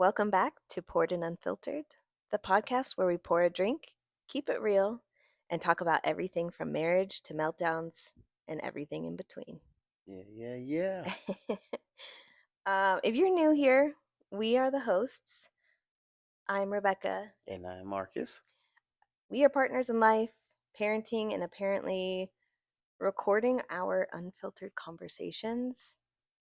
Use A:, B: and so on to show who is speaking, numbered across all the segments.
A: Welcome back to Poured and Unfiltered, the podcast where we pour a drink, keep it real, and talk about everything from marriage to meltdowns and everything in between.
B: Yeah.
A: If you're new here, we are the hosts. I'm Rebecca.
B: And I'm Marcus.
A: We are partners in life, parenting, and apparently recording our unfiltered conversations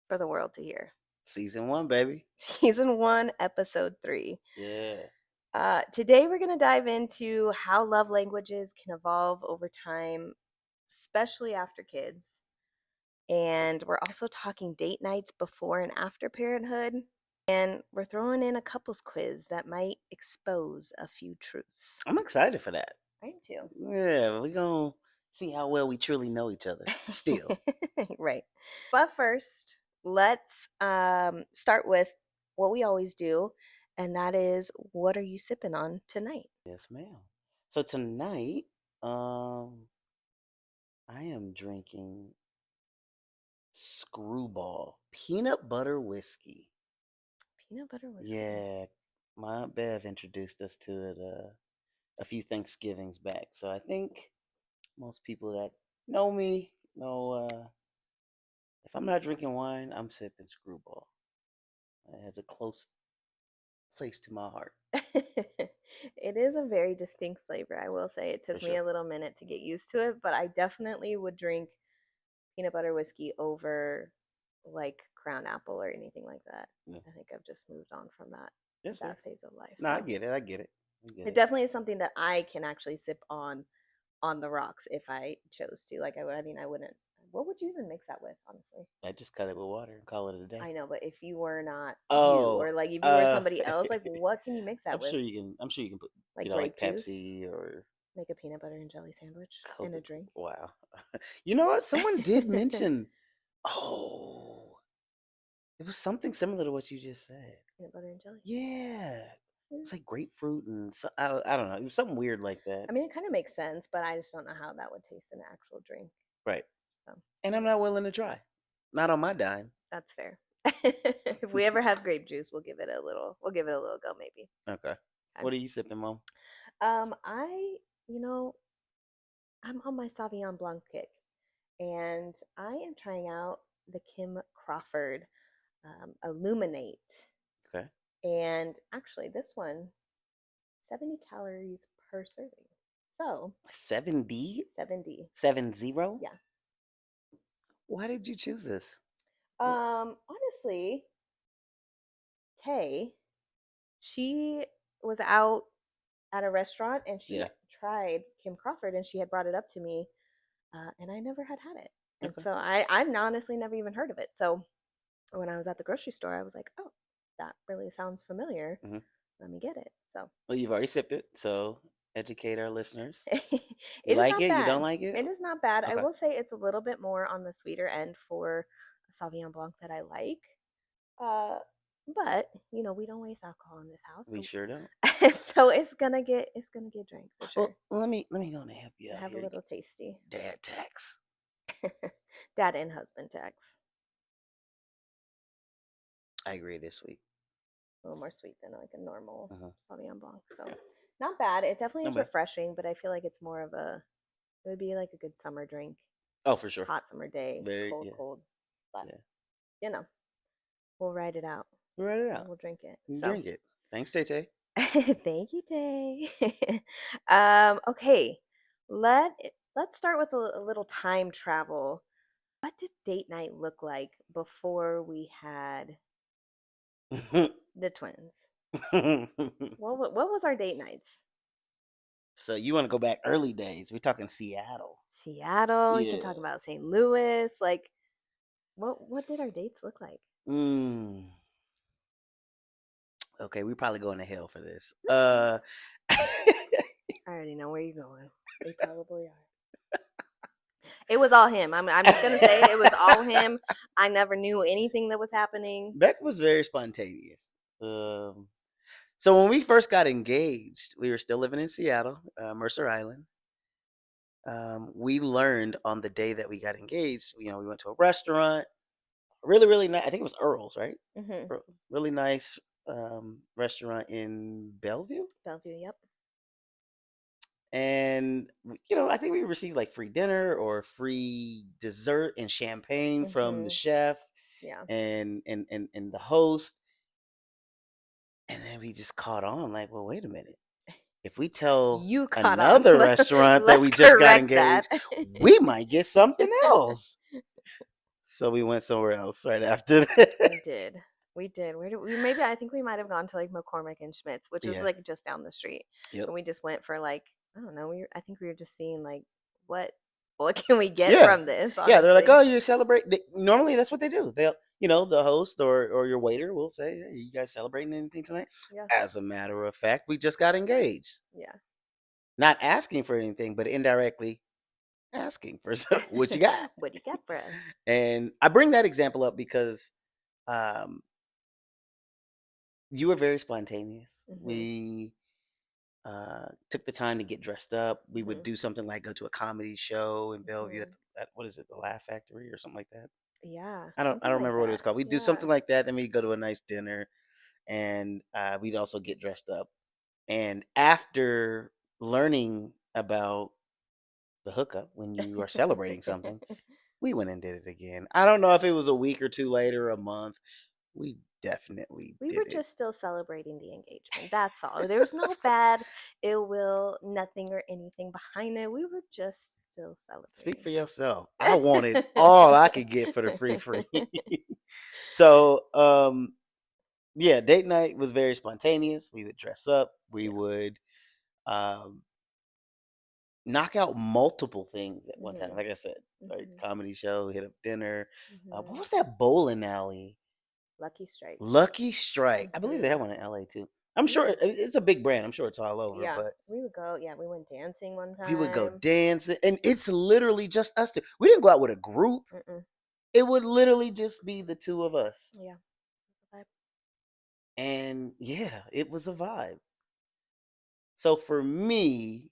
A: for the world to hear.
B: Season 1, baby.
A: Season 1, Episode 3.
B: Yeah.
A: Today, we're going to dive into how love languages can evolve over time, especially after kids. And we're also talking date nights before and after parenthood. And we're throwing in a couples quiz that might expose a few truths.
B: I'm excited for that.
A: I am too.
B: Yeah, we're going to see how well we truly know each other still.
A: Right. But first, let's start with what we always do. And that is, what are you sipping on tonight?
B: Yes, ma'am. So tonight, I am drinking Screwball peanut butter whiskey.
A: Peanut butter whiskey.
B: Yeah, my Aunt Bev introduced us to it a few Thanksgivings back. So I think most people that know me know if I'm not drinking wine, I'm sipping Screwball. It has a close place to my heart,
A: It is a very distinct flavor, I will say. It
B: for
A: took me
B: sure.
A: a little minute to get used to it, but I definitely would drink peanut butter whiskey over like Crown Apple or anything like that.
B: Yeah,
A: I think I've just moved on from that
B: that's fair.
A: that phase of life.
B: No, I
A: So
B: get it. I get it. I get
A: it
B: it.
A: definitely is something that I can actually sip on the rocks if I chose to. Like I mean, I wouldn't. What would you even mix that with, honestly?
B: I just cut it with water and call it a day.
A: I know, but if you were not you,
B: Oh,
A: or like if you were somebody else, like what can you mix that
B: I'm
A: with?
B: sure you can. I'm sure you can put,
A: Like
B: like
A: grape juice?
B: Pepsi or
A: Make a peanut butter and jelly sandwich and
B: Coca.
A: a drink.
B: Wow. You know what? Someone did mention. Oh, it was something similar to what you just said.
A: Peanut butter and jelly.
B: Yeah,
A: Yeah.
B: it's like grapefruit and I don't know. It was something weird like that.
A: I mean, it kind of makes sense, but I just don't know how that would taste in an actual drink.
B: Right.
A: So,
B: And I'm
A: yeah,
B: not willing to try. Not on my dime.
A: that's fair. If we ever have grape juice, we'll give it a little go maybe.
B: Okay.
A: Okay.
B: What are you sipping, Mom?
A: I, you know, I'm on my Sauvignon Blanc kick, and I am trying out the Kim Crawford Illuminate.
B: Okay.
A: And actually, this one, 70 calories per serving. So,
B: 7D?
A: 70.
B: 7-0?
A: Yeah.
B: Why did you choose this?
A: Honestly, Tay, she was out at a restaurant and she
B: Yeah.
A: tried Kim Crawford and she had brought it up to me, and I never had it. And
B: Okay.
A: so I honestly never even heard of it. So when I was at the grocery store, I was like, oh, that really sounds familiar.
B: Hmm.
A: Let me get it. So
B: Well, you've already sipped it, so educate our listeners.
A: it
B: You
A: is
B: like
A: not
B: it? You don't
A: bad.
B: like it?
A: It is not bad. I
B: Okay.
A: will say it's a little bit more on the sweeter end for a Sauvignon Blanc that I like. Uh, but we don't waste alcohol in this house,
B: We
A: so
B: sure don't.
A: so it's gonna get drank for
B: Well,
A: sure.
B: let me go and help you out
A: Have a
B: here.
A: little tasty.
B: Dad tax.
A: Dad and husband tax.
B: I agree this week.
A: A little more sweet than like a normal
B: Uh-huh.
A: Sauvignon Blanc. So
B: Yeah.
A: not bad. It definitely
B: Not
A: is
B: bad.
A: refreshing, but I feel like it's more of it would be like a good summer drink,
B: Oh, for sure.
A: hot summer day,
B: Very,
A: cold,
B: yeah,
A: cold. But
B: yeah.
A: you know, we'll ride it out.
B: We'll write it out.
A: We'll drink it.
B: You
A: So
B: drink it. Thanks, Tay.
A: thank you, Tay. Okay. Let's start with a little time travel. What did date night look like before we had the twins? What was our date nights?
B: So you want to go back early days? We're talking Seattle.
A: Seattle. You can
B: Yeah.
A: talk about St. Louis. Like, what did our dates look like?
B: Mm. Okay, we probably going to hell for this.
A: That's fine. I already know where you're going. They probably are. It was all him. I'm just gonna say it was all him. I never knew anything that was happening.
B: Beck was very spontaneous. Um, so when we first got engaged, we were still living in Seattle, Mercer Island. We learned on the day that we got engaged. We went to a restaurant, really, really nice. I think it was Earl's, right?
A: Hmm.
B: Really nice restaurant in Bellevue,
A: Bellevue, yep.
B: and I think we received like free dinner or free dessert and champagne from the
A: Mhm.
B: chef
A: Yeah.
B: and the host, and then we just caught on like, well, wait a minute. If we tell
A: You caught on.
B: another restaurant that
A: Let's
B: we just got
A: correct that.
B: engaged, we might get something else. So we went somewhere else right after that.
A: We did. We did. Where did we maybe I think we might have gone to like McCormick and Schmidt's, which is
B: Yeah.
A: like just down the street.
B: Yep.
A: And we just went for like, I don't know, I think we were just seeing like what what can we get
B: Yeah.
A: from this,
B: Yeah. They're like,
A: honestly.
B: oh, you celebrate. Normally, that's what they do. They'll, the host or your waiter will say, hey, you guys celebrating anything tonight?
A: Yeah.
B: As a matter of fact, we just got engaged.
A: Yeah.
B: Not asking for anything, but indirectly asking for what you got.
A: What do you got for us?
B: And I bring that example up because um, you were very spontaneous.
A: Mhm.
B: We took the time to get dressed up. We would
A: Mhm.
B: do something like go to a comedy show in Bellevue
A: Mhm.
B: at what is it, the Laugh Factory or something like that.
A: Yeah,
B: I
A: something
B: don't
A: like
B: remember what it was
A: that.
B: called. We'd do
A: Yeah.
B: something like that. Then we'd go to a nice dinner, and we'd also get dressed up. And after learning about the hookup when you are celebrating something, we went and did it again. I don't know if it was a week or two later, a month. We definitely
A: We were
B: did it.
A: just still celebrating the engagement. That's all. There was no bad ill will, nothing or anything behind it. We were just still
B: Speak
A: celebrating.
B: for yourself. I wanted all I could get for the free. So, yeah, date night was very spontaneous. We would dress up. We
A: Yeah.
B: would um, knock out multiple things at one time.
A: Mhm.
B: Like I said, like
A: Mhm.
B: comedy show, hit up dinner. What
A: Mhm.
B: was that bowling alley?
A: Lucky Strikes.
B: Lucky Strike. I believe they have
A: Mhm.
B: one in LA too. I'm sure
A: Yeah.
B: it's a big brand. I'm sure it's all over,
A: Yeah.
B: but
A: We would go. Yeah, we went dancing one
B: we would go
A: time.
B: dancing, and it's literally just us two. We didn't go out with a group.
A: Mm-mm.
B: It would literally just be the two of us.
A: Yeah. Vibe.
B: And yeah, it was a vibe. So for me,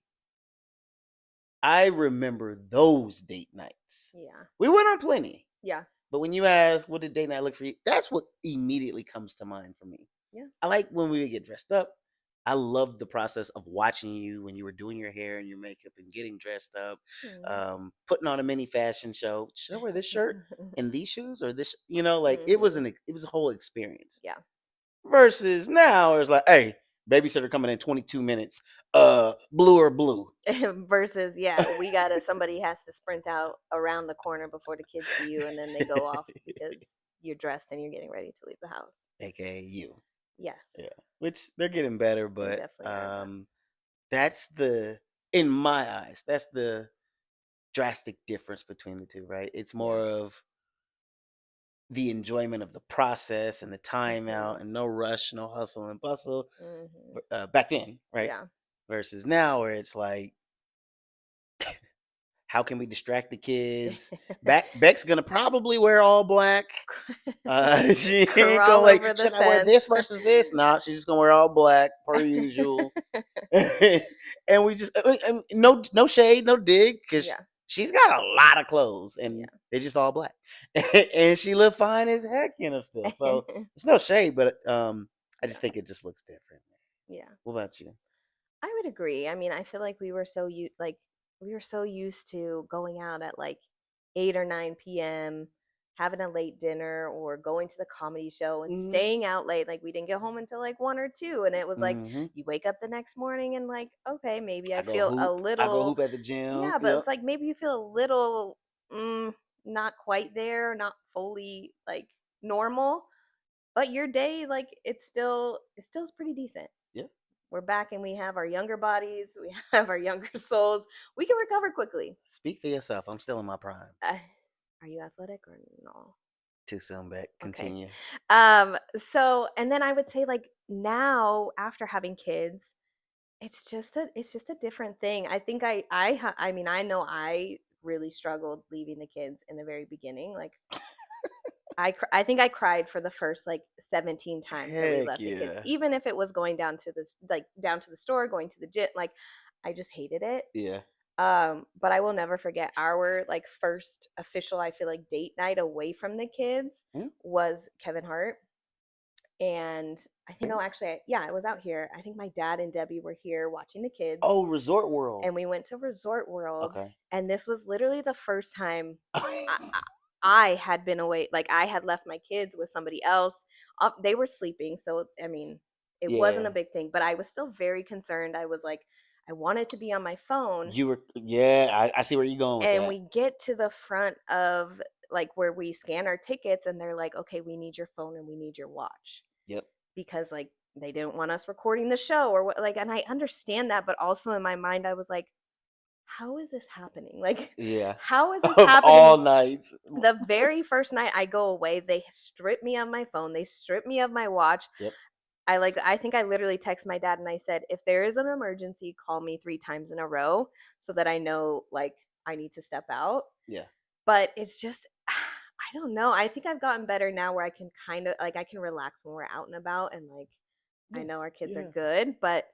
B: I remember those date nights.
A: Yeah.
B: We went on plenty,
A: Yeah.
B: but when you ask what did date night look for you, that's what immediately comes to mind for me.
A: Yeah.
B: I like when we would get dressed up. I loved the process of watching you when you were doing your hair and your makeup and getting dressed up,
A: Mm.
B: putting on a mini fashion show. Should I wear this shirt and these shoes or this? Like
A: Mhm.
B: it was a whole experience.
A: Yeah.
B: Versus now, it's like, hey, babysitter coming in 22 minutes. Blue or blue.
A: Versus, yeah, we gotta somebody has to sprint out around the corner before the kids see you, and then they go off because you're dressed and you're getting ready to leave the house.
B: AKA you.
A: Yes,
B: Yeah. Which they're getting better,
A: they
B: but
A: definitely are. But
B: that's in my eyes, that's the drastic difference between the two, right? It's
A: yeah.
B: more of the enjoyment of the process and the time
A: Mhm.
B: out and no rush, no hustle and bustle.
A: Mhm.
B: Back then, right?
A: Yeah.
B: Versus now where it's like, how can we distract the kids? Beck's gonna probably wear all black. She ain't gonna
A: Crawl
B: like,
A: over the
B: should I wear this
A: fence.
B: versus this? Nah, she's just gonna wear all black per usual. And we just no shade, no dig, because
A: Yeah.
B: she's got a lot of clothes and
A: Yeah.
B: they're just all black. And she look fine as heck in them still. So it's no shade, but I just
A: Yeah.
B: think it just looks different.
A: Yeah.
B: What about you?
A: I would agree. I mean, I feel like we were so used to going out at like 8 or 9 p.m., having a late dinner or going to the comedy show and
B: Hmm.
A: staying out late. Like we didn't get home until like 1 or 2, and it was like
B: Hmm.
A: you wake up the next morning and like, okay, maybe I
B: I go
A: feel a
B: hoop. I go
A: little
B: hoop at the gym.
A: yeah, but
B: Yep.
A: it's like maybe you feel a little not quite there, not fully like normal, but your day like it still is pretty decent.
B: Yep.
A: We're back and we have our younger bodies, we have our younger souls. We can recover quickly.
B: Speak for yourself. I'm still in my prime.
A: Uh, are you athletic or no?
B: Too soon, Beck.
A: Okay.
B: Continue.
A: So and then I would say like now after having kids, it's just a different thing. I think I mean I know I really struggled leaving the kids in the very beginning. Like I think I cried for the first like 17 times that we
B: Heck
A: left the kids,
B: yeah.
A: even if it was going down to this like down to the store, going to the gym. Like I just hated it.
B: Yeah.
A: But I will never forget our like first official, I feel like date night away from the kids
B: Hmm?
A: was Kevin Hart. And I think, no, actually, yeah, I was out here. I think my dad and Debbie were here watching the kids,
B: Oh, Resort World.
A: and we went to Resort World.
B: Okay.
A: And this was literally the first time I had been away. Like, I had left my kids with somebody else. They were sleeping, so I mean, it wasn't a
B: Yeah.
A: big thing, but I was still very concerned. I was like, I wanted to be on my phone.
B: You were, yeah, I see where you're going with
A: And
B: that.
A: we get to the front of like where we scan our tickets, and they're like, okay, we need your phone and we need your watch,
B: Yep.
A: because like they didn't want us recording the show or what, like, and I understand that, but also in my mind I was like, how is this happening? Like,
B: Yeah.
A: how is this
B: Of
A: happening?
B: all nights.
A: The very first night I go away, they strip me of my phone, they strip me of my watch.
B: Yep.
A: I think I literally text my dad and I said, if there is an emergency, call me 3 times in a row so that I know like I need to step out.
B: Yeah.
A: But it's just I don't know. I think I've gotten better now where I can kind of like I can relax when we're out and about, and like I
B: Yeah.
A: know our kids are
B: Yeah.
A: good, but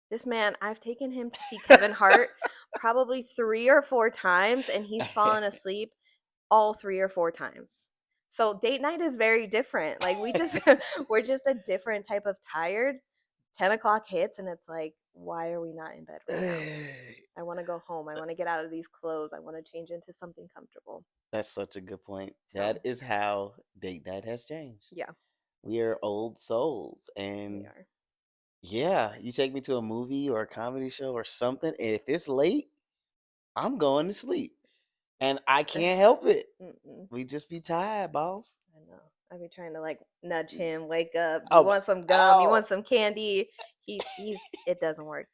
A: this man, I've taken him to see Kevin Hart probably 3 or 4 times, and he's fallen asleep all 3 or 4 times. So date night is very different. Like we just we're just a different type of tired. 10 o'clock hits, and it's like, why are we not in bed right now? I want to go home. I want to get out of these clothes. I want to change into something comfortable.
B: That's such a good point.
A: So
B: That is how date night has changed.
A: yeah,
B: We are old souls.
A: we
B: And
A: are.
B: yeah, you take me to a movie or a comedy show or something, and if it's late, I'm going to sleep. And I can't help it.
A: Mm-mm.
B: We just be tired, boss.
A: I know. I be trying to like nudge him, wake up. Do you
B: Oh,
A: want some gum? You
B: oh.
A: want some candy? He's it doesn't work.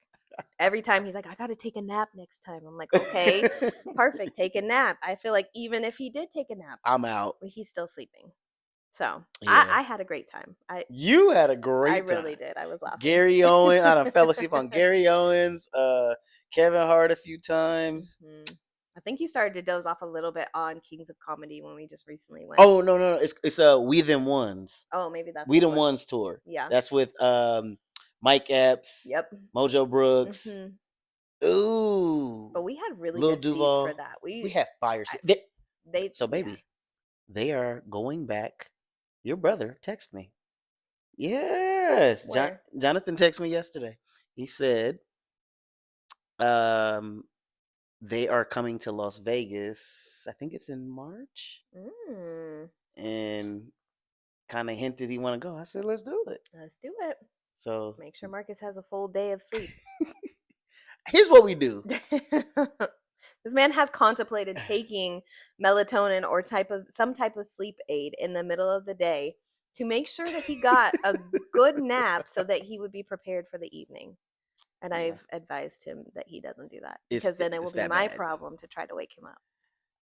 A: Every time he's like, I gotta take a nap next time. I'm like, okay, perfect, take a nap. I feel like even if he did take a nap,
B: I'm out.
A: he's still sleeping. So
B: Yeah.
A: I had a great time.
B: You had a
A: I
B: great
A: really
B: time.
A: did. I was laughing.
B: Gary Owen, I done fellowship on Gary Owens, Kevin Hart a few times.
A: Hmm. I think you started to doze off a little bit on Kings of Comedy when we just recently went.
B: Oh no, it's We Them Ones.
A: Oh, maybe that's
B: We
A: what it
B: Them
A: was.
B: Ones tour.
A: Yeah.
B: That's with Mike Epps,
A: Yep.
B: Mojo Brooks.
A: Hmm. But
B: Ooh.
A: we had really
B: Lil
A: good seats for
B: Duval.
A: that.
B: We had fire
A: I,
B: shit. So
A: yeah.
B: baby, they are going back. Your brother text me. Yes.
A: Where?
B: Jonathan texted me yesterday. He said, um, they are coming to Las Vegas. I think it's in March,
A: Mm,
B: and kind of hinted he want to go. I said, let's do it.
A: let's do it.
B: So
A: Make sure Marcus has a full day of sleep.
B: here's what we do.
A: This man has contemplated taking melatonin or some type of sleep aid in the middle of the day to make sure that he got a good nap so that he would be prepared for the evening. And
B: Yeah,
A: I've advised him that he doesn't do that, because then it will
B: it's
A: be
B: that
A: my
B: bad.
A: problem to try to wake him up.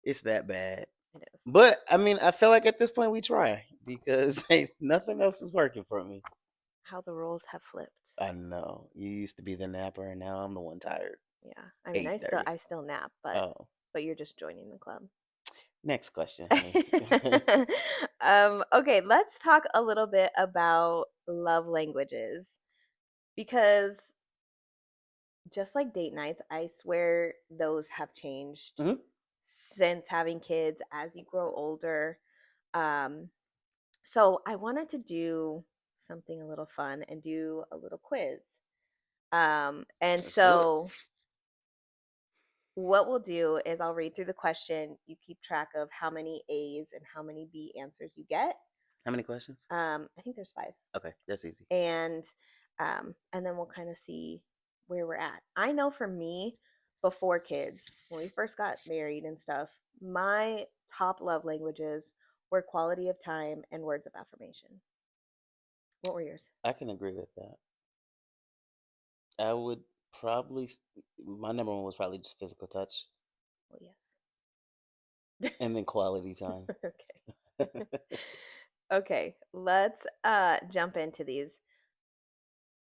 B: It's that bad.
A: It is.
B: But I mean, I feel like at this point we try because hey, nothing else is working for me.
A: How the roles have flipped.
B: I know you used to be the napper, and now I'm the one tired.
A: Yeah. I mean,
B: 8:30.
A: I still nap,
B: Oh,
A: but you're just joining the club.
B: next question, honey.
A: Okay, let's talk a little bit about love languages, because just like date nights, I swear those have changed
B: Mhm.
A: since having kids as you grow older. Um, so I wanted to do something a little fun and do a little quiz. And
B: Let's do it.
A: so what we'll do is I'll read through the question. You keep track of how many A's and how many B answers you get.
B: How many questions?
A: I think there's 5.
B: Okay, that's easy.
A: And and then we'll kind of see where we're at. I know for me, before kids, when we first got married and stuff, my top love languages were quality of time and words of affirmation. What were yours?
B: I can agree with that. I would probably my number one was probably just physical touch,
A: Well, yes.
B: and then quality time.
A: Okay. Okay, let's jump into these.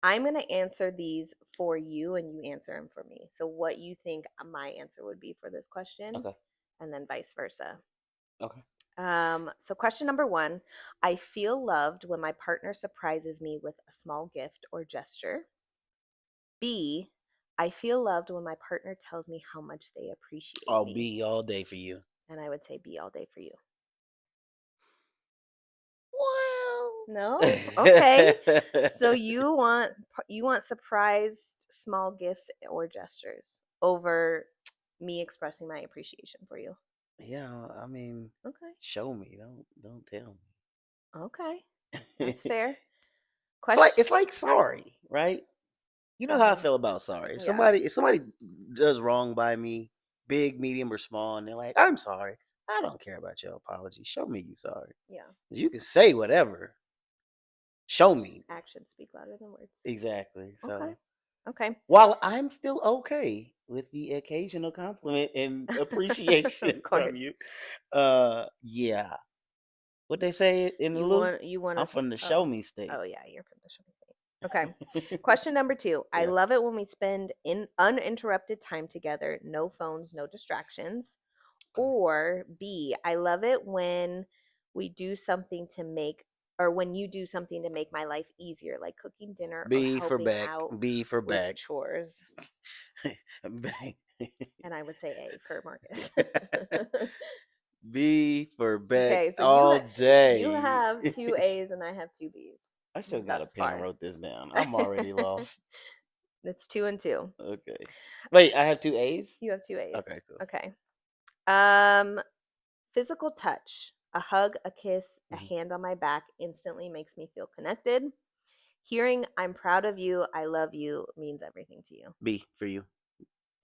A: I'm going to answer these for you and you answer them for me. So what you think my answer would be for this question,
B: Okay.
A: and then vice versa.
B: Okay.
A: So question number 1, I feel loved when my partner surprises me with a small gift or gesture. B, I feel loved when my partner tells me how much they appreciate
B: I'll
A: me.
B: be all day for you.
A: And I would say B all day for you. No? Okay. So you want surprised small gifts or gestures over me expressing my appreciation for you.
B: Yeah, I mean,
A: Okay.
B: show me, don't tell
A: Okay. That's
B: me.
A: fair.
B: It's
A: Question.
B: like sorry, right? You know how I
A: Mhm.
B: feel about sorry. If
A: Yeah.
B: somebody does wrong by me, big, medium, or small, and they're like, "I'm sorry," I don't care about your apology. Show me you sorry.
A: Yeah.
B: You can say whatever. Show me
A: Actions speak louder than words.
B: exactly.
A: Okay.
B: So
A: Okay.
B: while I'm still okay with the occasional compliment and appreciation
A: Of
B: from you,
A: course.
B: yeah, what they say in the loop,
A: You want
B: I'm
A: us.
B: from the show
A: Oh.
B: me state.
A: Oh yeah, you're from the Sugar State. Okay. Question number 2. I
B: Yeah.
A: love it when we spend in uninterrupted time together, no phones, no distractions.
B: Okay.
A: Or B, I love it when we do something to make or when you do something to make my life easier, like cooking dinner or
B: B for
A: helping
B: back.
A: out
B: B for
A: with
B: back.
A: chores.
B: B
A: And I would say A for Marcus.
B: B for back
A: Okay, so
B: all
A: you
B: day.
A: have two A's and I have two B's
B: I should have got a
A: thus
B: pen and
A: far.
B: wrote this down. I'm already lost.
A: It's 2 and 2.
B: Okay. Wait, I have two A's?
A: You have two A's.
B: Okay, cool.
A: Okay. Um, Physical touch. A hug, a kiss, a
B: Mhm.
A: hand on my back instantly makes me feel connected. Hearing I'm proud of you, I love you means everything to you.
B: B for you.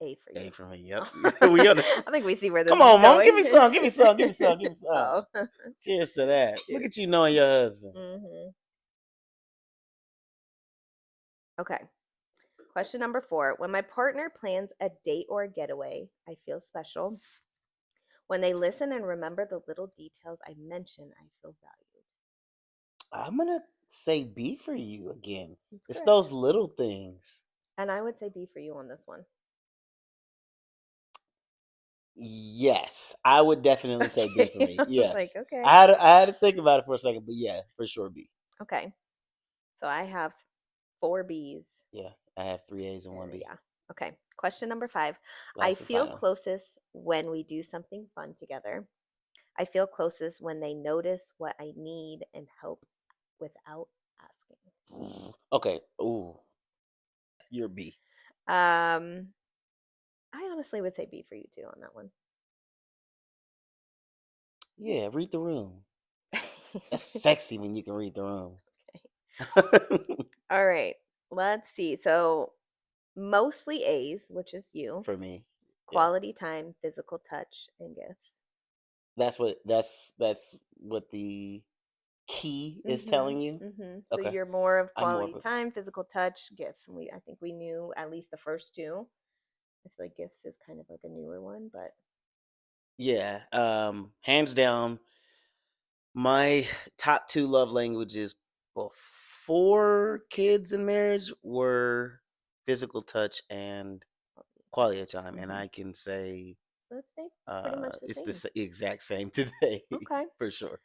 A: A for
B: A
A: you.
B: for me. Yep. We on the
A: I think we see where this
B: Come
A: is
B: on, mom. Give
A: going.
B: me some. Give me some. Give me some. Give me some.
A: Oh,
B: Cheers to that. Look at
A: cheers.
B: you knowing your husband.
A: Hmm. Okay. Question number 4. When my partner plans a date or a getaway, I feel special. When they listen and remember the little details I mention, I feel valued.
B: I'm gonna say B for you again.
A: That's
B: It's
A: correct.
B: those little things.
A: And I would say B for you on this one.
B: Yes, I would definitely say B for me.
A: Okay. I was like,
B: Yes,
A: okay.
B: I had to think about it for a second, but yeah, for sure B.
A: Okay. So I have 4 B's.
B: Yeah, I have three A's and one B.
A: Yeah. Okay. Question number 5. I
B: Last and
A: feel
B: final.
A: closest when we do something fun together. I feel closest when they notice what I need and help without asking.
B: Okay. Ooh, you're B.
A: Um, I honestly would say B for you too on that one.
B: Yeah, read the room. That's
A: Okay.
B: sexy when you can read the room.
A: All right. Let's see. So mostly A's, which is you.
B: For me, yeah.
A: Quality time, physical touch, and gifts.
B: That's what the key is telling you.
A: So
B: Okay,
A: you're more of
B: I'm more
A: quality
B: of a
A: time, physical touch, gifts. And I think we knew at least the first two. I feel like gifts is kind of like a newer one, but
B: yeah. Hands down, my top two love languages before kids and marriage were physical touch and
A: quality
B: quality of time,
A: time.
B: and
A: Hmm.
B: I can say
A: So it stayed pretty much the
B: it's the
A: same.
B: exact same today
A: Okay.
B: for sure.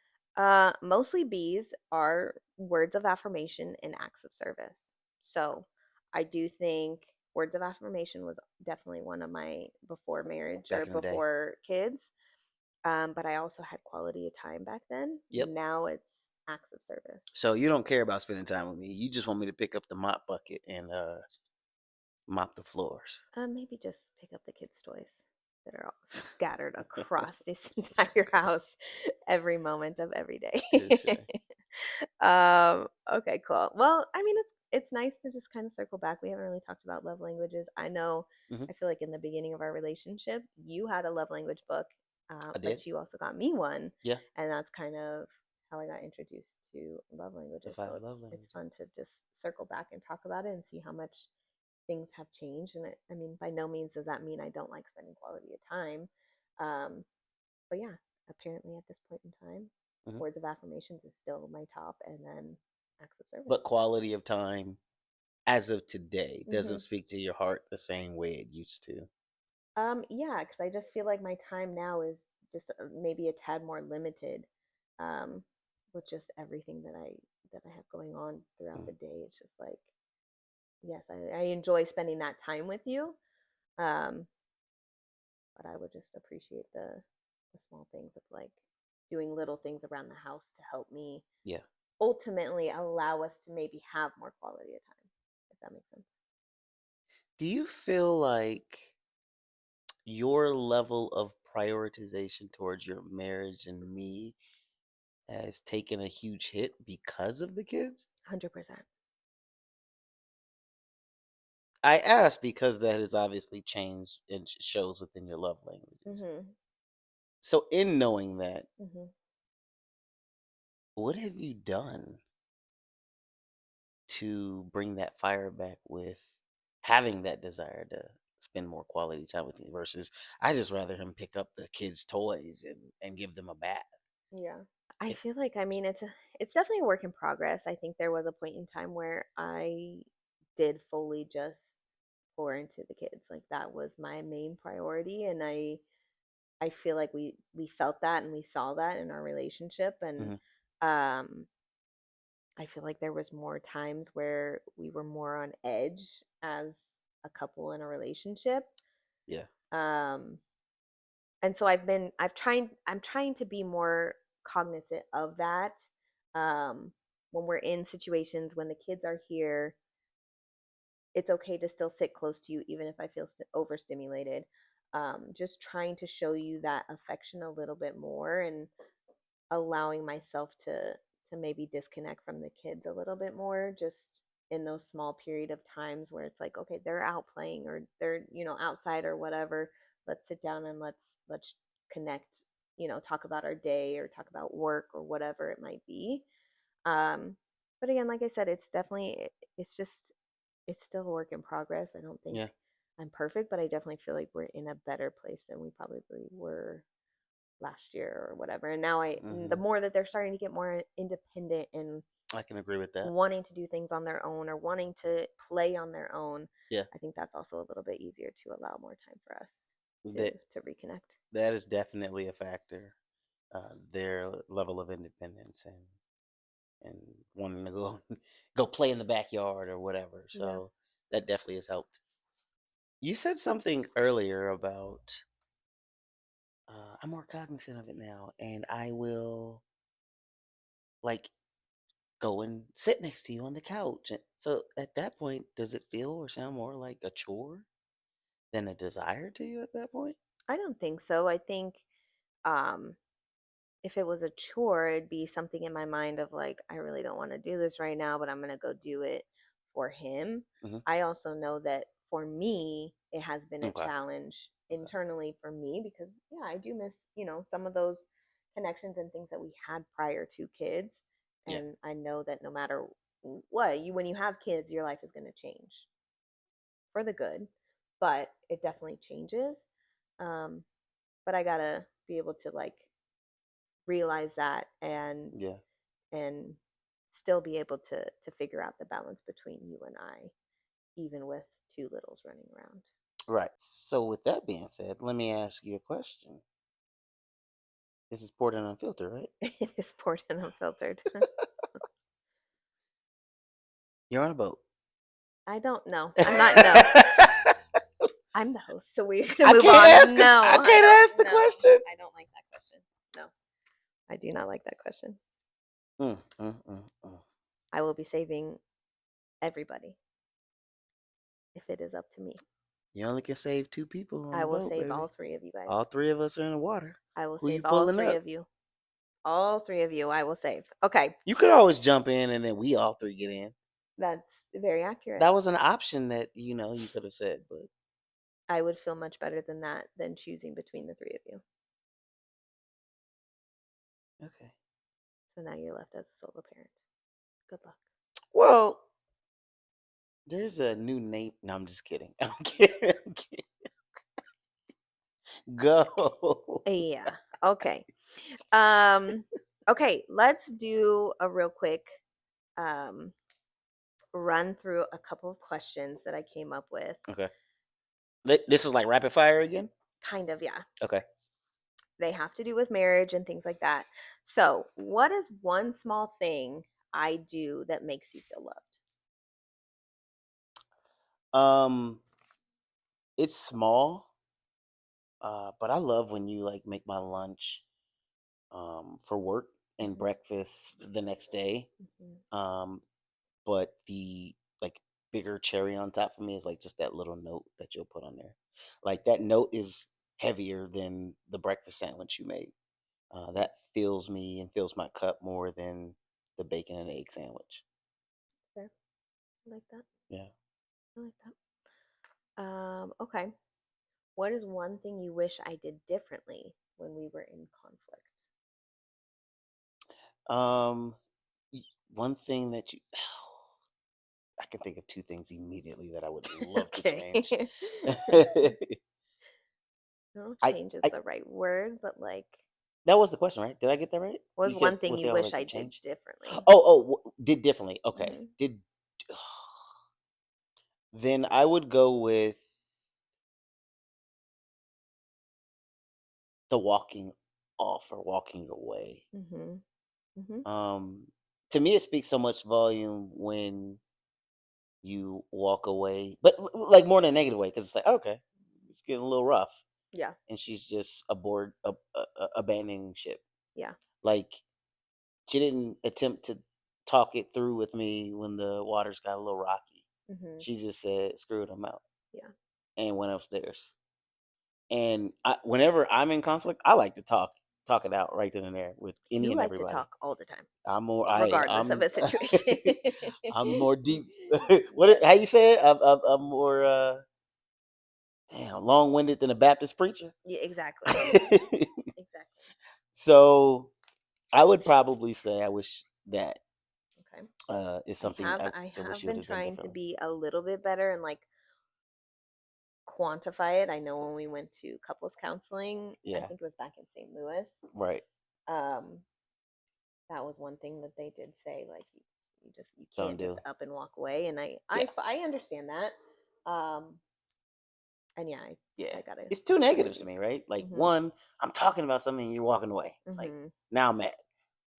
A: Mostly B's are words of affirmation and acts of service. So I do think words of affirmation was definitely one of my before marriage or
B: Back in the day.
A: before kids. But I also had quality of time back then.
B: Yep.
A: Now it's acts of service.
B: So you don't care about spending time with me. You just want me to pick up the mop bucket and mop the floors.
A: Maybe just pick up the kids' toys that are all scattered across this entire house every moment of every day.
B: Touche.
A: Okay, cool. Well, I mean, it's nice to just kind of circle back. We haven't really talked about love languages. I know,
B: Hmm.
A: I feel like in the beginning of our relationship, you had a love language book,
B: I did.
A: but you also got me one,
B: Yeah.
A: and that's kind of how I got introduced to love
B: The
A: languages. So
B: five
A: it's
B: love
A: it's
B: languages.
A: fun to just circle back and talk about it and see how much things have changed. And I mean, by no means does that mean I don't like spending quality of time. Um, but yeah, apparently at this point in time,
B: Hmm.
A: words of affirmations is still my top, and then acts of
B: But
A: service.
B: quality of time as of today
A: Hmm.
B: doesn't speak to your heart the same way it used to.
A: Yeah, because I just feel like my time now is just maybe a tad more limited, um, with just everything that I have going on throughout
B: Mm.
A: the day. It's just like, yes, I enjoy spending that time with you, um, but I would just appreciate the small things of like doing little things around the house to help me
B: Yeah.
A: ultimately allow us to maybe have more quality of time, if that makes sense.
B: Do you feel like your level of prioritization towards your marriage and me has taken a huge hit because of the kids?
A: 100%.
B: I ask because that has obviously changed and shows within your love languages.
A: Mhm.
B: So, in knowing that,
A: Mhm.
B: what have you done to bring that fire back with having that desire to spend more quality time with me versus I just rather him pick up the kids' toys and give them a bath?
A: Yeah. I
B: It,
A: feel like, I mean, it's definitely a work in progress. I think there was a point in time where I did fully just pour into the kids. Like that was my main priority, and I feel like we felt that and we saw that in our relationship, and
B: mhm,
A: um I feel like there was more times where we were more on edge as a couple in a relationship.
B: yeah,
A: Um and so I'm trying to be more cognizant of that. When we're in situations when the kids are here, it's okay to still sit close to you even if I feel overstimulated. Just trying to show you that affection a little bit more, and allowing myself to maybe disconnect from the kids a little bit more, just in those small period of times where it's like, okay, they're out playing or they're, outside or whatever. Let's sit down and let's connect, talk about our day or talk about work or whatever it might be. um but again, like I said, it's just it's still a work in progress. I don't think
B: yeah,
A: I'm perfect, but I definitely feel like we're in a better place than we probably were last year or whatever. And now the
B: hmm,
A: more that they're starting to get more independent and
B: I can agree with that.
A: wanting to do things on their own or wanting to play on their own,
B: Yeah,
A: I think that's also a little bit easier to allow more time for us to
B: that
A: to reconnect.
B: that is definitely a factor. Their level of independence and wanting to go go play in the backyard or whatever.
A: Yeah.
B: So that definitely has helped. You said something earlier about I'm more cognizant of it now, and I will like go and sit next to you on the couch. So at that point, does it feel or sound more like a chore than a desire to you at that point?
A: I don't think so. I think um if it was a chore, it'd be something in my mind of like, I really don't want to do this right now, but I'm going to go do it for him.
B: Hmm.
A: I also know that for me, it has been a
B: Okay.
A: challenge
B: Okay.
A: internally for me because, yeah, I do miss, some of those connections and things that we had prior to kids.
B: Yeah.
A: And I know that no matter what, when you have kids, your life is going to change for the good, but it definitely changes. Um, but I got to be able to like realize that
B: Yeah.
A: and still be able to figure out the balance between you and I, even with two littles running around.
B: Right. So with that being said, let me ask you a question. This is poured and unfiltered, right?
A: It is poured and unfiltered.
B: You're on a boat.
A: I don't know. I'm not. No,
B: I
A: I'm the host, so we're gonna move
B: can't
A: on.
B: ask. I
A: No, I
B: can't
A: don't.
B: ask the
A: No,
B: question.
A: I don't like that question. No, I do not like that question.
B: Mm, mm, mm, mm.
A: I will be saving everybody if it is up to me.
B: You only can save two people on
A: I
B: a
A: will
B: boat,
A: save all
B: baby.
A: three of you
B: All
A: guys.
B: three of us are in the water.
A: I will
B: Who you
A: save all
B: pulling
A: three
B: up?
A: of you. All three of you, I will save. Okay,
B: You could always jump in and then we all three get in.
A: that's very accurate.
B: That was an option that you could have said, but
A: I would feel much better than that than choosing between the three of you.
B: okay.
A: So now you're left as a solo parent. Good luck.
B: Well, there's a new name. No, I'm just kidding. I'm kidding. I'm kidding. Go.
A: Yeah. Okay. Um okay, let's do a real quick um run through a couple of questions that I came up with.
B: Okay. This is like rapid fire again.
A: Kind of, yeah.
B: Okay.
A: They have to do with marriage and things like that. So, what is one small thing I do that makes you feel loved?
B: Um, it's small, but I love when you like make my lunch for work. and
A: Mhm.
B: breakfast the next day.
A: Mhm.
B: Um, but the like bigger cherry on top for me is like just that little note that you'll put on there. Like that note is heavier than the breakfast sandwich you made.
A: Yeah.
B: That fills me and fills my cup more than the bacon and egg sandwich.
A: Fair. I like that.
B: Yeah.
A: I like that. Okay. What is one thing you wish I did differently when we were in conflict?
B: Um, one thing that you, I can think of two things immediately that I would love to
A: Okay.
B: change.
A: I don't know if
B: I,
A: change is
B: I
A: the right word, but like,
B: that was the question, right? Did I get that right?
A: what
B: You
A: was
B: said
A: one thing
B: what
A: you
B: they all
A: wish
B: like
A: I
B: to
A: did
B: change.
A: differently?
B: Did differently. Okay,
A: Hmm.
B: did then I would go with the walking off or walking away.
A: Hmm. Hmm.
B: Um, to me, it speaks so much volume when you walk away, but like more in a negative way because it's like okay, it's getting a little rough,
A: Yeah.
B: and she's just abandoning ship.
A: Yeah.
B: Like she didn't attempt to talk it through with me when the waters got a little rocky.
A: Hmm.
B: She just said, "Screw it, I'm out,"
A: Yeah.
B: and went upstairs. And whenever I'm in conflict, I like to talk it out right then and there with any
A: You
B: and
A: like to
B: everybody.
A: talk all the time,
B: I'm more.
A: regardless of a situation.
B: I'm more deep.
A: Yes.
B: How you say it? I'm more damn long winded than a Baptist preacher.
A: Yeah, exactly. Exactly.
B: So I would probably say I wish that
A: Okay.
B: is
A: I
B: something
A: have I
B: I wish
A: have
B: you would
A: been
B: have done
A: trying to
B: differently.
A: be a little bit better and like quantify it. I know when we went to couples counseling, I
B: Yeah,
A: think it was back in St. Louis.
B: right.
A: Um, that was one thing that they did say, like you
B: Don't
A: can't just
B: do.
A: up and walk away, and
B: Yeah,
A: I understand that. And yeah,
B: yeah.
A: I gotta
B: It's two
A: try to
B: negatives to
A: be
B: me,
A: better.
B: right? Like
A: Mhm.
B: one, I'm talking about something and you're walking away. It's like
A: Mhm.
B: now I'm mad.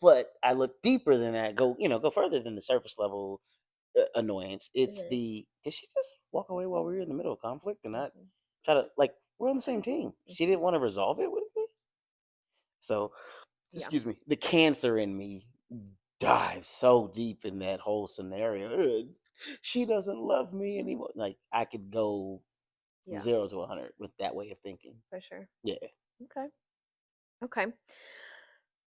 B: But I look deeper than that. Go further than the surface level annoyance. It's
A: Mhm.
B: the did she just walk away while we were in the middle of conflict and not
A: Mhm.
B: try to like we're on the same team. She
A: Mhm.
B: didn't want to resolve it with me. So
A: Yeah.
B: excuse me, the cancer in me dives so deep in that whole scenario. She doesn't love me anymore. Like I could go from
A: Yeah.
B: 0 to 100 with that way of thinking.
A: For sure.
B: Yeah,
A: Okay. Okay.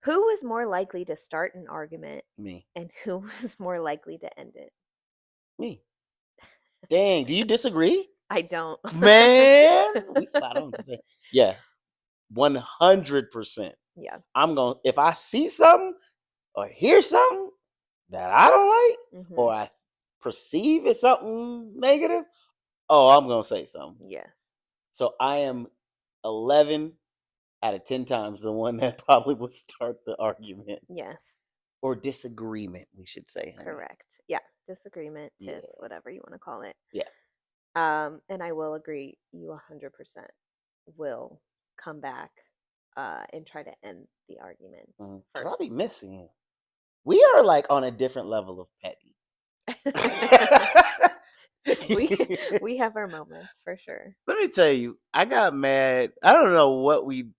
A: Who was more likely to start an argument,
B: me,
A: and who was more likely to end it?
B: me. Dang, do you disagree?
A: I don't.
B: Man, we spot on today. Yeah, 100%.
A: Yeah.
B: I'm going to if I see something or hear something that I don't like
A: Mhm.
B: or I perceive as something negative, oh, I'm going to say something.
A: Yes.
B: So I am 11 out of 10 times the one that probably would start the argument
A: Yes.
B: or disagreement, we should say, honey.
A: Correct. Yeah. Disagreement, tiff,
B: Yeah.
A: whatever you want to call it.
B: Yeah.
A: And I will agree, you 100% will come back and try to end the argument
B: Because I'll be
A: first.
B: missing you. We are like on a different level of petty.
A: we we have our moments for sure.
B: Let me tell you, I got mad. I don't know what we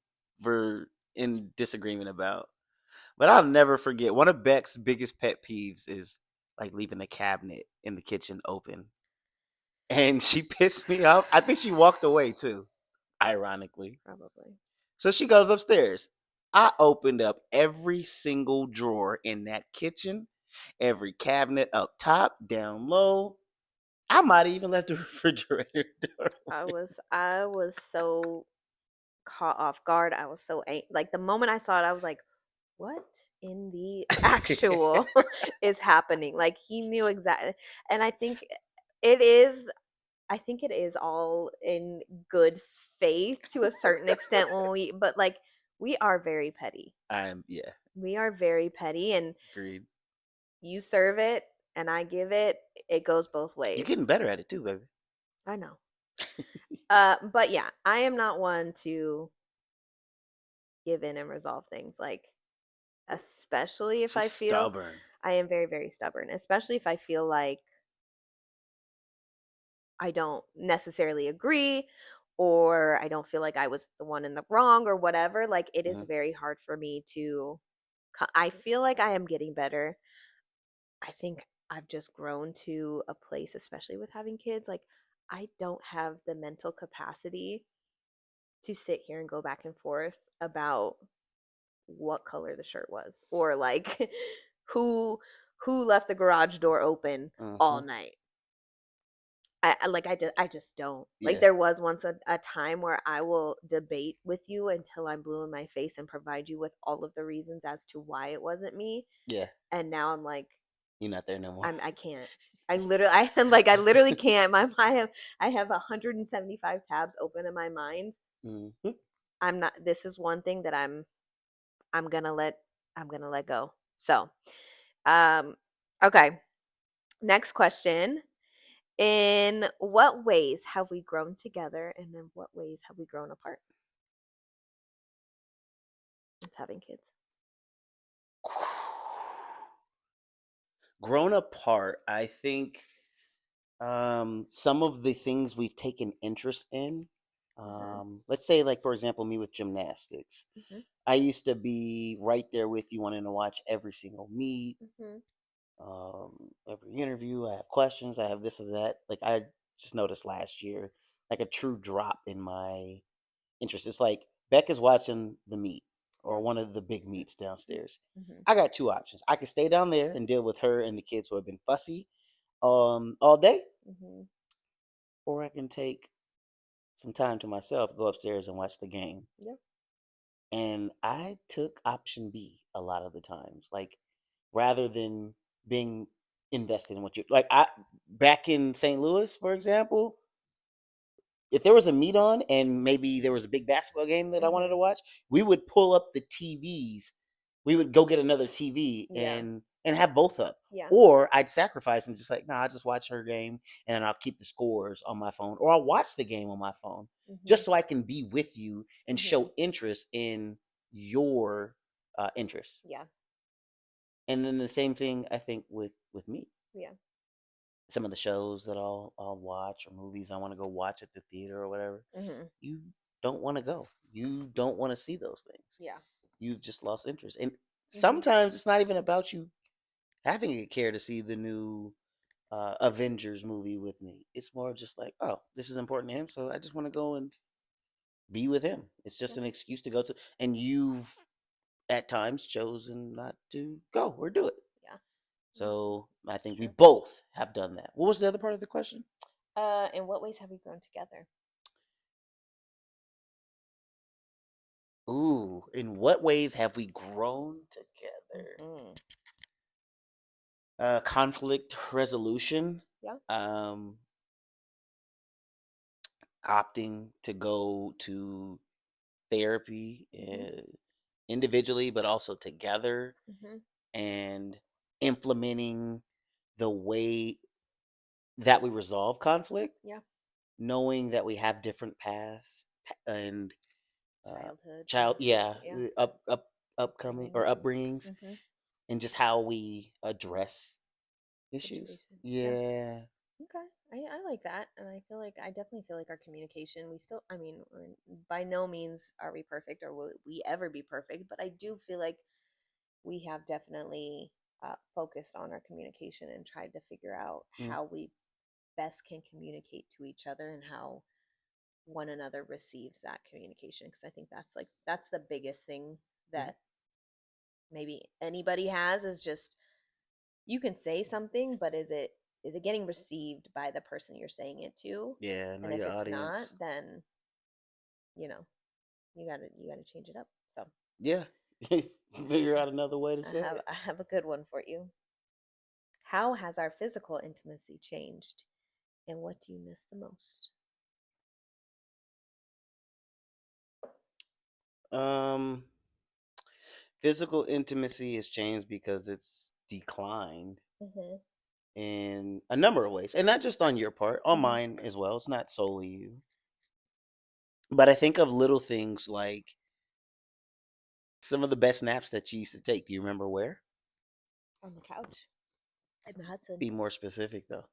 B: were in disagreement about, but I'll never forget. One of Beck's biggest pet peeves is like leaving the cabinet in the kitchen open. And she pissed me off. I think she walked away too, ironically.
A: Probably.
B: So she goes upstairs. I opened up every single drawer in that kitchen, every cabinet up top, down low. I might have even left the refrigerator door.
A: I was so caught off guard. I was so like the moment I saw it, I was like, "What in the actual is happening?" Like he knew exactly, and it is. I think it is all in good faith to a certain extent but like we are very petty.
B: Yeah,
A: We are very petty, and
B: agreed.
A: you serve it, and I give it. It goes both
B: You're
A: ways.
B: getting better at it too, baby.
A: I know. But yeah, I am not one to give in and resolve things. Like especially if
B: She's
A: I feel
B: stubborn.
A: I am very, very stubborn, especially if I feel like I don't necessarily agree or I don't feel like I was the one in the wrong or whatever. Like it is
B: Hmm.
A: very hard for me to I feel like I am getting better. I think I've just grown to a place, especially with having kids. Like, I don't have the mental capacity to sit here and go back and forth about what color the shirt was or like who who left the garage door open all
B: Hmm.
A: night. I just don't. Like
B: Yeah.
A: there was once a time where I will debate with you until I'm blue in my face and provide you with all of the reasons as to why it wasn't me.
B: Yeah.
A: And now I'm like,
B: You're not there no more.
A: I can't. I literally can't. I have 175 tabs open in my mind.
B: Hmm.
A: I'm not. This is one thing that I'm gonna let I'm gonna let go. So, um, okay. Next question. In what ways have we grown together, and in what ways have we grown apart with having kids?
B: Grown apart, I think some of the things we've taken interest in.
A: Hmm.
B: Let's say, like for example, me with gymnastics.
A: Hmm.
B: I used to be right there with you, wanting to watch every single meet,
A: Hmm.
B: every interview. I have questions. I have this or that. Like I just noticed last year, like a true drop in my interest. It's like Becca's watching the meet or
A: Yeah.
B: one of the big meets downstairs.
A: Hmm.
B: I got two options. I can stay down there and deal with her and the kids who have been fussy all day,
A: Hmm.
B: or I can take some time to myself, go upstairs and watch the game.
A: Yep.
B: And I took option B a lot of the times. Like rather than being invested in what you like I back in St. Louis, for example, if there was a meet on and maybe there was a big basketball game that I wanted
A: Hmm.
B: to watch, we would pull up the TVs. We would go get another TV
A: Yeah.
B: and have both up.
A: Yeah.
B: Or I'd sacrifice and just like, nah, I just watch her game and I'll keep the scores on my phone. Or I'll watch the game on my phone
A: Hmm.
B: just so I can be with you and
A: Hmm.
B: show interest in your interests.
A: Yeah.
B: And then the same thing I think with me.
A: Yeah.
B: Some of the shows that I'll watch or movies I want to go watch at the theater or whatever,
A: Hmm.
B: you don't want to go. You don't want to see those things.
A: Yeah.
B: You've just lost interest. And
A: Hmm.
B: sometimes it's not even about you having a care to see the new Avengers movie with me. It's more just like, oh, this is important to him, so I just want to go and be with him. It's just
A: Yeah.
B: an excuse to go to. And you've at times chosen not to go or do it.
A: Yeah. Yeah.
B: So I
A: It's
B: think we
A: true.
B: both have done that. What was the other part of the question?
A: In what ways have we grown together?
B: Ooh, in what ways have we grown together?
A: Hmm.
B: Conflict resolution.
A: Yeah.
B: Um, Opting to go to therapy
A: Hmm.
B: individually, but also together,
A: Hmm.
B: and implementing the way that we resolve conflict,
A: Yeah.
B: knowing that we have different paths and uh,
A: Childhoods
B: child,
A: and stuff.
B: yeah,
A: Yeah.
B: upcoming or
A: Bringing.
B: upbringings,
A: Hmm.
B: and just how we address issues.
A: Situations. Yeah.
B: Yeah.
A: Okay, I like that, and I definitely feel like our communication. We still, I mean, by no means are we perfect, or will we ever be perfect. But I do feel like we have definitely focused on our communication and tried to figure out
B: Mm-hmm.
A: how we best can communicate to each other and how one another receives that communication. Because I think that's the biggest thing that maybe anybody has is just you can say something, but is it getting received by the person you're saying it to?
B: Yeah, know
A: And if
B: your
A: it's not,
B: audience.
A: then you know you gotta change it up. So
B: Yeah. Figure out another way to
A: I
B: say
A: have
B: it.
A: I have a good one for you. How has our physical intimacy changed, and what do you miss the most?
B: Um, Physical intimacy has changed because it's declined
A: Hmm.
B: in a number of ways, and not just on your part, on
A: Hmm.
B: mine as well. It's not solely you, but I think of little things like some of the best naps that you used to take. Do you remember where?
A: On the couch, and my husband
B: Be more specific though.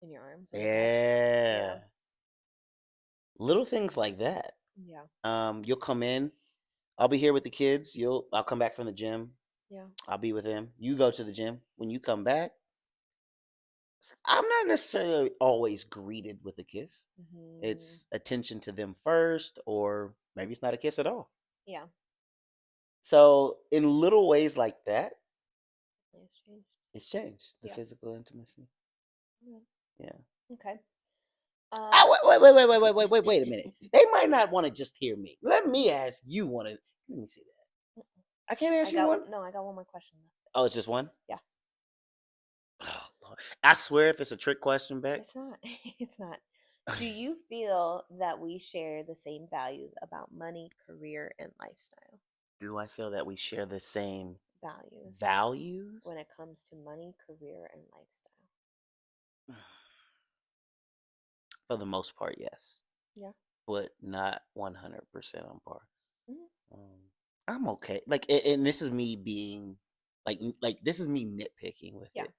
A: in your arms on the couch. Yeah,
B: Yeah, little things like that.
A: yeah.
B: You'll come in. I'll be here with the kids. I'll come back from the gym.
A: Yeah.
B: I'll be with them. You go to the gym. When you come back, I'm not necessarily always greeted with a kiss.
A: Hmm.
B: It's attention to them first, or maybe it's not a kiss at all.
A: Yeah.
B: So, in little ways like that,
A: It's changed.
B: it's changed the
A: Yeah.
B: physical intimacy.
A: Mm.
B: Yeah.
A: Okay.
B: Ah,
A: Um.
B: wait a minute. They might not want to just hear me. Let me ask you one. Let me see that. I can't
A: I
B: ask you
A: got
B: one.
A: no. I got one more question left.
B: Oh, it's just one.
A: Yeah.
B: Oh, Lord. I swear, if it's a trick question, Beck,
A: It's not. It's not. Do you feel that we share the same values about money, career, and lifestyle?
B: do I feel that we share the same
A: Values
B: values?
A: when it comes to money, career, and lifestyle.
B: For the most part, yes,
A: Yeah.
B: but not 100% on par.
A: Mhm.
B: Um, I'm okay. Like, and this is me being like this is me nitpicking with
A: Yeah.
B: it.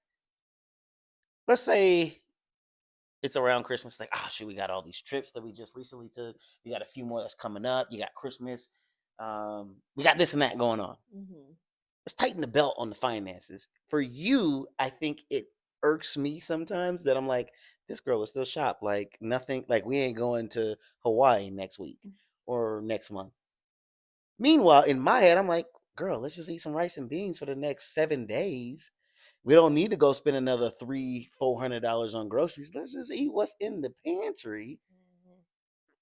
B: Let's say it's around Christmas. Like, oh shit, we got all these trips that we just recently took. We got a few more that's coming up. You got Christmas. We got this and that going on.
A: Hmm.
B: Let's tighten the belt on the finances. For you, I think it irks me sometimes that I'm like, this girl is still shop. Like nothing. Like we ain't going to Hawaii next week or next month. Meanwhile, in my head, I'm like, girl, let's just eat some rice and beans for the next 7 days. We don't need to go spend another $300-400 on groceries. Let's just eat what's in the pantry.
A: Hmm.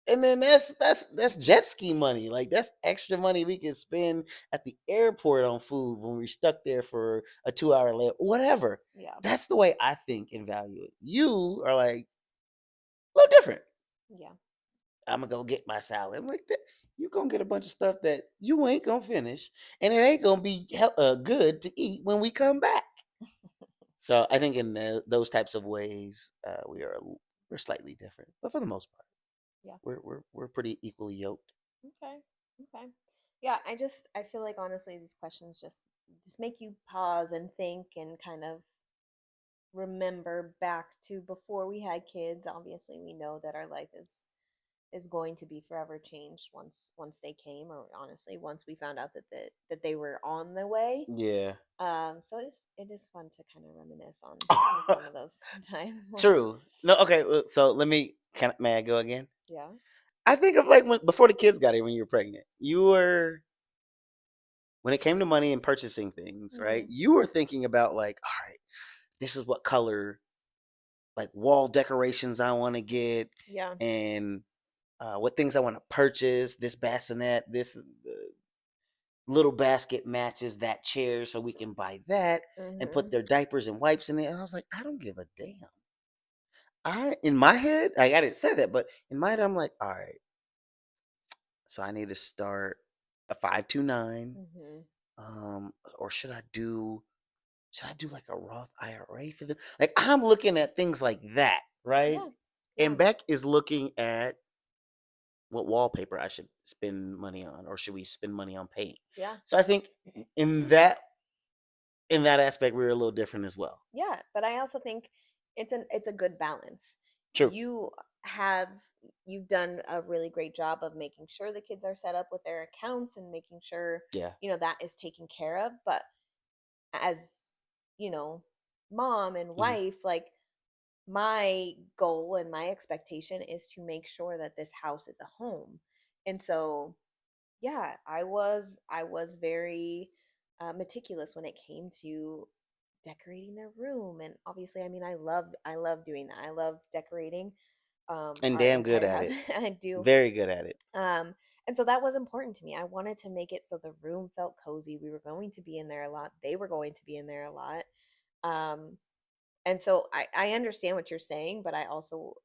B: And then that's jet ski money. Like that's extra money we can spend at the airport on food when we're stuck there for a 2 hour lay, whatever.
A: Yeah.
B: That's the way I think and value it. You are like a little different.
A: Yeah.
B: I'm gonna go get my salad. I'm like that. You gonna get a bunch of stuff that you ain't gonna finish, and it ain't gonna be good to eat when we come back. So I think in those types of ways, we're slightly different, but for the most part,
A: Yeah.
B: we're pretty equally yoked.
A: Okay. Okay. Yeah. I feel like honestly these questions just make you pause and think and kind of remember back to before we had kids. Obviously, we know that our life is going to be forever changed once they came, or honestly once we found out that they were on the way.
B: Yeah.
A: So it is fun to kind of reminisce on some of those times.
B: True. No. Okay. So may I go again?
A: Yeah.
B: I think of like before the kids got here when you were pregnant. You were when it came to money and purchasing things, right?
A: Hmm.
B: You were thinking about like, all right, this is what color like wall decorations I want to get,
A: Yeah.
B: and what things I want to purchase. This bassinet, this little basket matches that chair, so we can buy that and put
A: Hmm.
B: their diapers and wipes in it. And I was like, I don't give a damn. I in my head, I didn't say that, but in my head, I'm like, all right, so I need to start a 529,
A: Hmm.
B: or should I do like a Roth IRA for them? Like I'm looking at things like that, right?
A: Yeah.
B: And
A: Yeah.
B: Beck is looking at what wallpaper I should spend money on, or should we spend money on paint?
A: Yeah.
B: So I think in that in that aspect, we were a little different as well.
A: Yeah, but I also think it's a good balance.
B: True.
A: You have you've done a really great job of making sure the kids are set up with their accounts and making sure,
B: Yeah.
A: that is taken care of, but as, you know, mom and
B: Hmm.
A: wife, like my goal and my expectation is to make sure that this house is a home. And so yeah, I was very meticulous when it came to decorating their room. And obviously, I mean, I love doing that. I love decorating
B: And
A: our
B: damn good
A: entire
B: at
A: house.
B: it.
A: I do.
B: Very good at it.
A: um and so that was important to me. I wanted to make it so the room felt cozy. We were going to be in there a lot, they were going to be in there a lot. um and so I understand what you're saying, but I also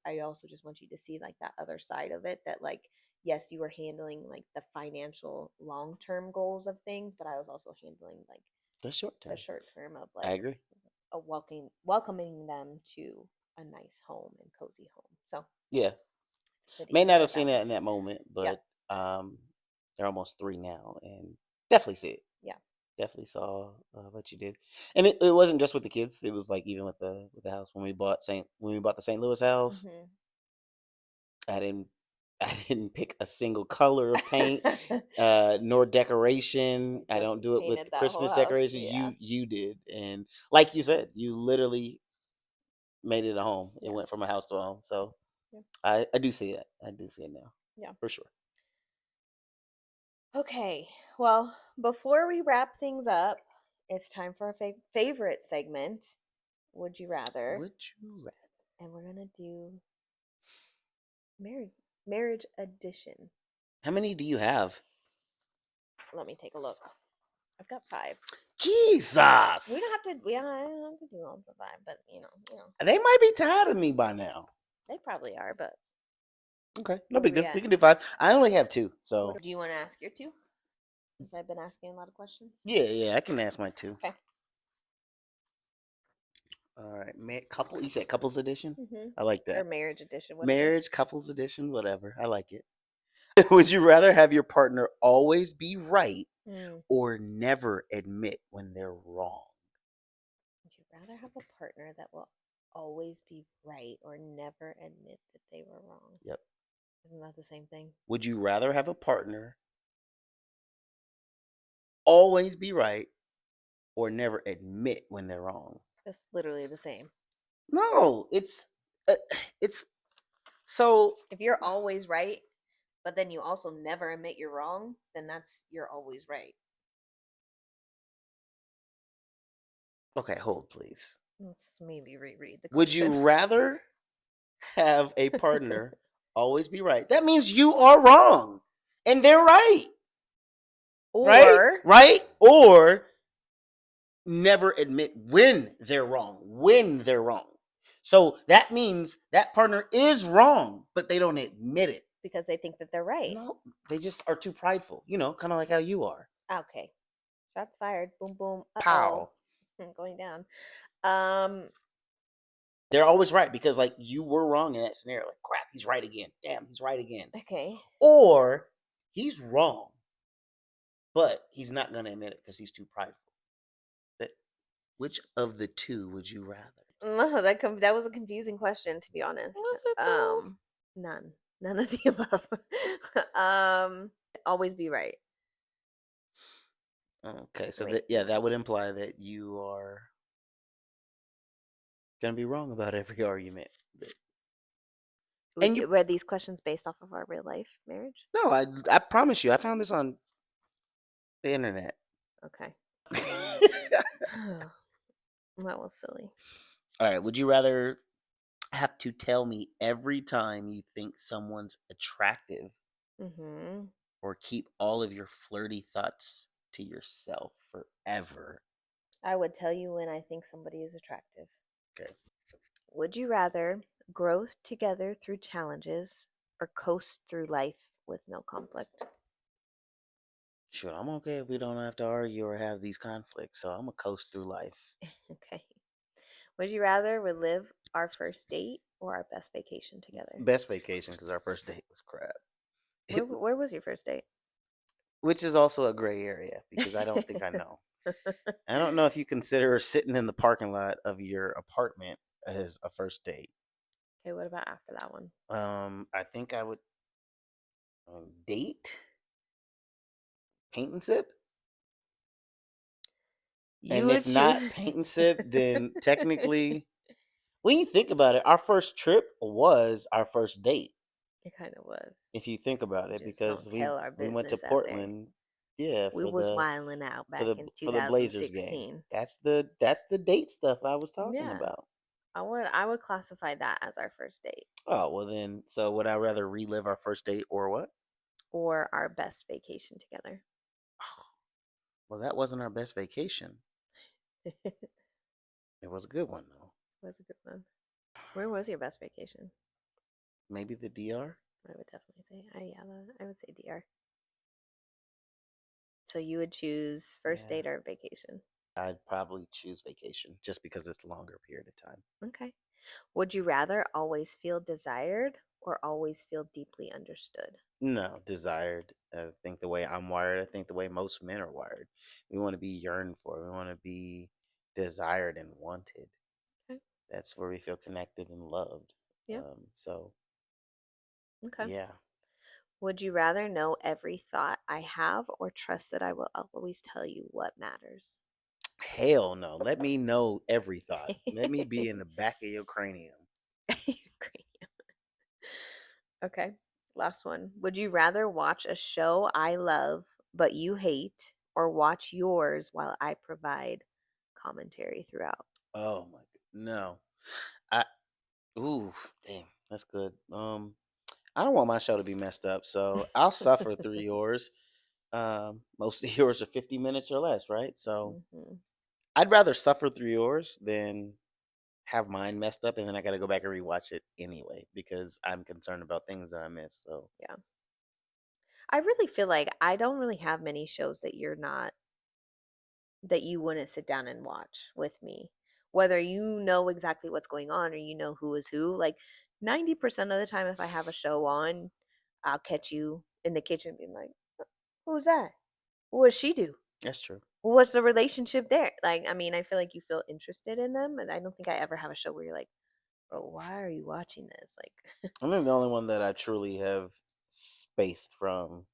A: just want you to see like that other side of it, that like yes, you were handling like the financial long-term goals of things, but I was also handling like
B: The short
A: the
B: term.
A: short term of
B: I
A: like
B: agree.
A: a welcoming them to a nice home and cozy home. So
B: Yeah.
A: it's a pretty
B: May not
A: good
B: have seen that in
A: balance.
B: that moment,
A: Yeah.
B: but they're almost 3 now, and definitely see it.
A: Yeah.
B: Definitely saw what you did, and it wasn't just with the kids. It was like even with the house when we bought the St. Louis house.
A: Hmm.
B: I didn't. I didn't pick a single color of paint, nor decoration. I
A: Just
B: don't do it
A: painted
B: with
A: that whole
B: Christmas
A: house.
B: decoration.
A: Yeah.
B: You did, and like you said, you literally made it a home. It
A: Yeah.
B: went from a house to a home. So
A: Yeah.
B: I do see it. I do see it now
A: Yeah.
B: for sure.
A: Okay. Well, before we wrap things up, it's time for our favorite segment, Would You Rather?
B: Would you rather?
A: And we're going to do marriage marriage edition.
B: How many do you have?
A: Let me take a look. I've got 5. We don't
B: Jesus,
A: have to we don't have to do all the 5, but
B: they might be tired of me by now.
A: they probably are, but
B: Okay, no
A: what are
B: big
A: we
B: deal. We
A: at?
B: can do 5. I only have 2,
A: What
B: so
A: do you want to ask your 2? Since I've been asking a lot of questions.
B: yeah, I can ask my 2.
A: Okay.
B: All right, couple. You said couples edition.
A: Mhm.
B: I like
A: Or
B: that.
A: marriage edition, whatever.
B: Marriage, couples edition, whatever. I like it. Would you rather have your partner always be right
A: Mm.
B: or never admit when they're wrong?
A: Would you rather have a partner that will always be right or never admit that they were wrong?
B: Yep.
A: Isn't that the same thing?
B: Would you rather have a partner always be right or never admit when they're wrong?
A: That's literally the same.
B: No, uh, it's so
A: If you're always right, but then you also never admit you're wrong, then you're always right.
B: okay, hold please.
A: Let's maybe reread the
B: Would you
A: question.
B: rather have a partner always be right? That means you are wrong and they're right. Right?
A: Or
B: Right? Or never admit when they're wrong. When they're wrong. So that means that partner is wrong, but they don't admit it.
A: because they think that they're right.
B: No, they just are too prideful. Kind of like how you are.
A: Okay. Shots fired. Boom boom. Uh-oh.
B: Pow.
A: Going down. Um
B: They're always right because like you were wrong in that scenario. Like crap, he's right again. Damn, he's right again.
A: okay.
B: Or he's wrong, but he's not gonna admit it because he's too prideful. But which of the two would you rather?
A: No, that was a confusing question, to be honest.
B: Was it though?
A: None. None of the above. Always be right.
B: Okay, so
A: Wait.
B: that would imply that you are gonna be wrong about every argument. And you,
A: Were these questions based off of our real life marriage?
B: no, I promise you, I found this on the internet.
A: Okay. That was silly.
B: All right, would you rather have to tell me every time you think someone's attractive,
A: Hmm.
B: or keep all of your flirty thoughts to yourself forever?
A: I would tell you when I think somebody is attractive.
B: Okay,
A: Would you rather grow together through challenges or coast through life with no conflict?
B: sure, I'm okay if we don't have to argue or have these conflicts. So I'm gonna coast through life.
A: Okay. Would you rather relive our first date or our best vacation together?
B: Best vacation because our first date was crap.
A: Where was your first date?
B: Which is also a gray area because I don't think I know. I don't know if you consider sitting in the parking lot of your apartment as a first date.
A: Okay, what about after that one?
B: I think I would date, paint and sip,
A: You
B: and
A: would
B: if not
A: choose.
B: paint and sip, then technically, when you think about it, our first trip was our first date.
A: It kind of was.
B: If you think about
A: We
B: it,
A: just don't
B: because
A: tell our
B: we went to
A: business out there.
B: Portland, yeah,
A: We was wilding out back in
B: for the Blazers game.
A: 2016.
B: That's the date stuff I was talking
A: Yeah,
B: about.
A: I would classify that as our first date
B: Oh well, then so would I rather relive our first date or what?
A: or our best vacation together.
B: Well, that wasn't our best vacation.
A: It
B: It was a good one though.
A: was a good one. Where was your best vacation?
B: Maybe the DR.
A: I would definitely say, yeah, I would say DR. So you would choose first
B: Yeah,
A: date or vacation.
B: I'd probably choose vacation just because it's a longer period of time.
A: Okay. Would you rather always feel desired or always feel deeply understood?
B: No, desired. I think the way I'm wired, I think the way most men are wired. We want to be yearned for. We want to be desired and wanted.
A: Okay.
B: That's where we feel connected and loved.
A: Yeah.
B: So
A: Okay.
B: yeah.
A: Would you rather know every thought I have or trust that I will always tell you what matters?
B: Hell no. Let me know every thought. Let me be in the back of your cranium.
A: Great. Okay. Last one. Would you rather watch a show I love but you hate or watch yours while I provide commentary throughout?
B: Oh my god. No. I ooh, damn, that's good. I don't want my show to be messed up, so I'll suffer through yours. Most of yours are 50 minutes or less, right? So
A: Hmm.
B: I'd rather suffer through yours than have mine messed up and then I gotta go back and rewatch it anyway because I'm concerned about things that I miss. So
A: Yeah. I really feel like I don't really have many shows that that you wouldn't sit down and watch with me. Whether you know exactly what's going on or you know who is who, like 90% of the time, if I have a show on, I'll catch you in the kitchen being like, who's that? What does she do?
B: that's true.
A: What's the relationship there? Like, I mean, I feel like you feel interested in them. And I don't think I ever have a show where you're like, bro, why are you watching this? Like,
B: I think the only one that I truly have spaced from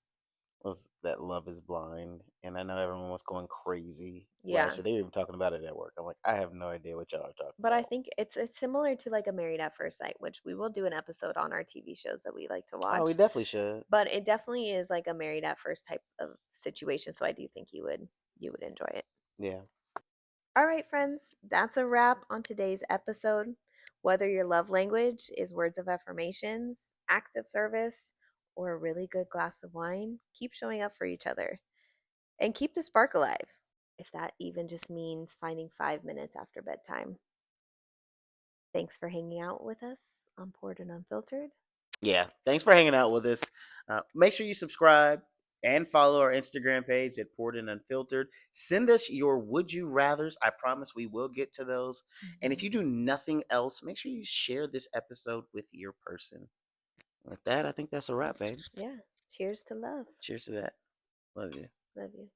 B: was that Love is Blind. And I know everyone was going crazy last
A: yeah.
B: year. They were even talking about it at work. I'm like, I have no idea what y'all are talking
A: But I
B: about.
A: think it's similar to like a Married at First Sight, which we will do an episode on our TV shows that we like to
B: Oh, we
A: watch.
B: definitely should.
A: But it definitely is like a married at first type of situation, so I do think you would enjoy it.
B: Yeah.
A: All right, friends, that's a wrap on today's episode. Whether your love language is words of affirmations, acts of service, or a really good glass of wine, keep showing up for each other and keep the spark alive. If that even just means finding 5 minutes after bedtime. Thanks for hanging out with us on Poured and Unfiltered.
B: Yeah. Thanks for hanging out with us. Make sure you subscribe and follow our Instagram page at Poured and Unfiltered. Send us your would you rathers. I promise we will get to those. And if
A: Mhm.
B: you do nothing else, make sure you share this episode with your person. With that, I think that's a wrap, babe.
A: Yeah. Cheers to love.
B: Cheers to that. Love you.
A: Love you.